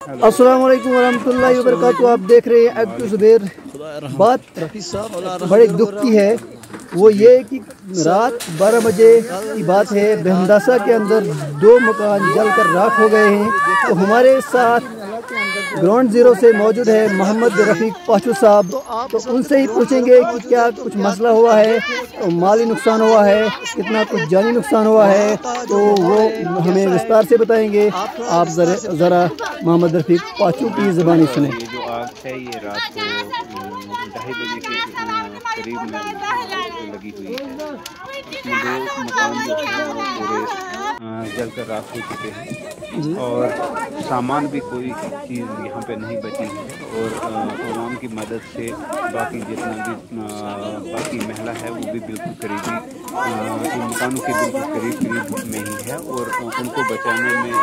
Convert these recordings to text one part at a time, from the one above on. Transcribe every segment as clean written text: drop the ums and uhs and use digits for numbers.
अस्सलाम वालेकुम वरहमतुल्लाहि वबरकातुहू। आप देख रहे हैं एक्टर ज़ुबैर। बात बड़े दुख की है, वो ये कि रात 12 बजे की बात है, बेहमदासा के अंदर 2 मकान जलकर राख हो गए हैं। तो हमारे साथ ग्राउंड ज़ीरो से मौजूद है मोहम्मद रफ़ीक पाशू साहब। तो उनसे ही पूछेंगे कि क्या कुछ मसला हुआ है, तो माली नुकसान हुआ है, कितना कुछ जानी नुकसान हुआ है, तो वो हमें विस्तार से बताएंगे। आप ज़रा मोहम्मद रफ़ीक पाशू की ज़बानी सुने। ये जो आग है ये रात को 2:30 बजे के करीब में लगी हुई है। इसमें 2 मकान जो है वो पूरे जलकर राख हो चुके हैं और सामान भी कोई चीज़ यहाँ पे नहीं बची है। और अवाम की मदद से बाकी जितना भी बाकी महिला है वो भी बिल्कुल करीबी इन मकानों के बिल्कुल करीब में ही है। और उनको बचाने में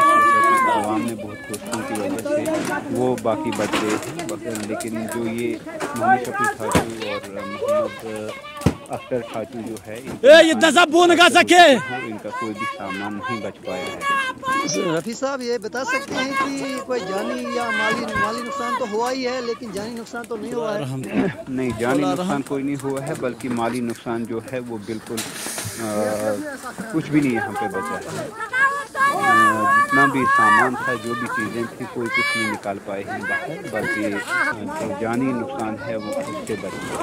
अवाम ने बहुत कोशिशों की वजह से वो बाकी बच गए हैं। लेकिन जो ये मोहम्मद शफी ठाकुर और मोहम्मद अख्तर ठाकुर जो है इनका कोई भी सामान नहीं बच पाया है। रफ़ी साहब ये बता सकते हैं कि कोई जानी या माली नुकसान तो हुआ ही है, लेकिन जानी नुकसान तो नहीं हुआ है? नहीं, जानी नुकसान कोई नहीं हुआ है, बल्कि माली नुकसान जो है वो बिल्कुल कुछ भी नहीं यहाँ पे बचा है। जितना भी सामान था, जो भी चीज़ें थी, कोई कुछ नहीं निकाल पाए हैं बाहर, बल्कि जो जानी नुकसान है वो उससे बच गया।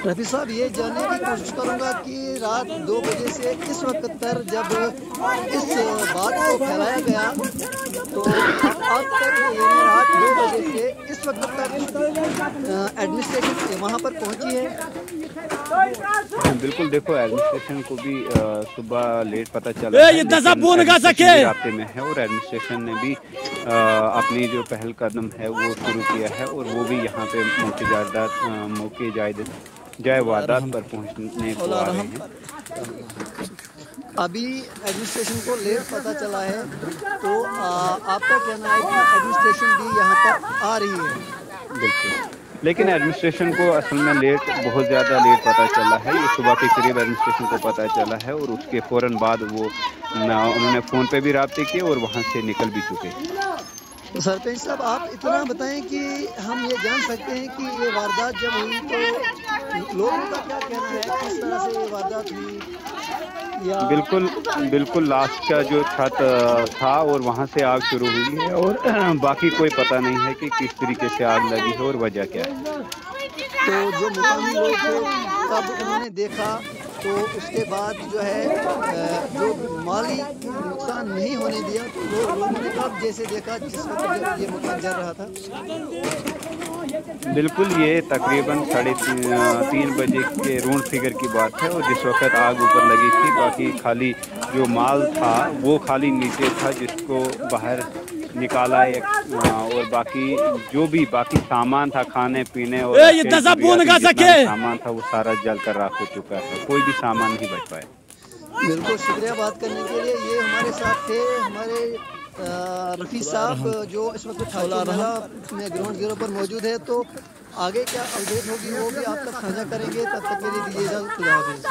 रफ़ी साहब ये जानने की कोशिश करूँगा कि रात 2 बजे से इस वक्त तक जब इस बात को फैलाया गया, तो अब तक रात 2 बजे से इस वक्त तक एडमिनिस्ट्रेशन वहाँ पर पहुँची है? बिल्कुल, देखो एडमिनिस्ट्रेशन को भी सुबह लेट पता चला रास्ते में है और एडमिनिस्ट्रेशन ने भी अपनी जो पहल कदम है वो शुरू किया है और वो भी यहाँ पे मौके जाए वारदात पर पहुँचने को आ रहे हैं। अभी एडमिनिस्ट्रेशन को लेट पता चला है, तो आपका कहना है कि एडमिनिस्ट्रेशन भी यहाँ पर आ रही है? बिल्कुल, लेकिन एडमिनिस्ट्रेशन को असल में बहुत ज़्यादा लेट पता चला है। ये सुबह के करीब एडमिनिस्ट्रेशन को पता चला है और उसके फ़ौरन बाद वो उन्होंने फ़ोन पे भी राब्ते किए और वहाँ से निकल भी चुके। तो सरपंच साहब आप इतना बताएं कि हम ये जान सकते हैं कि ये वारदात जब हुई तो लोगों का क्या कहना है, किस तरह से ये वारदात हुई? बिल्कुल लास्ट का जो छत था और वहाँ से आग शुरू हुई है और बाकी कोई पता नहीं है कि किस तरीके से आग लगी है और वजह क्या है। तो जो मुकामी लोग थे तब उन्होंने देखा, तो उसके बाद जो है जो माली नुकसान नहीं होने दिया, तो लोगों ने तब जैसे देखा जिस वक्त ये मकान जल रहा था? बिल्कुल, ये तकरीबन 3:30 बजे के राउंड फिगर की बात है और जिस वक्त आग ऊपर लगी थी, बाकी खाली जो माल था वो खाली नीचे था जिसको बाहर निकाला और बाकी जो भी बाकी सामान था, खाने पीने और सामान था, वो सारा जल कर राख हो चुका है। कोई भी सामान नहीं बच पाया। बिल्कुल, शुक्रिया बात करने के लिए। ये हमारे साथ थे हमारे रफ़ी साहब जो इस वक्त में ग्राउंड ज़ीरो पर मौजूद है। तो आगे क्या अपडेट होगी वो भी आप तक साझा करेंगे। तब तक के लिए दीजिए इजाज़त। खुदा हाफ़िज़।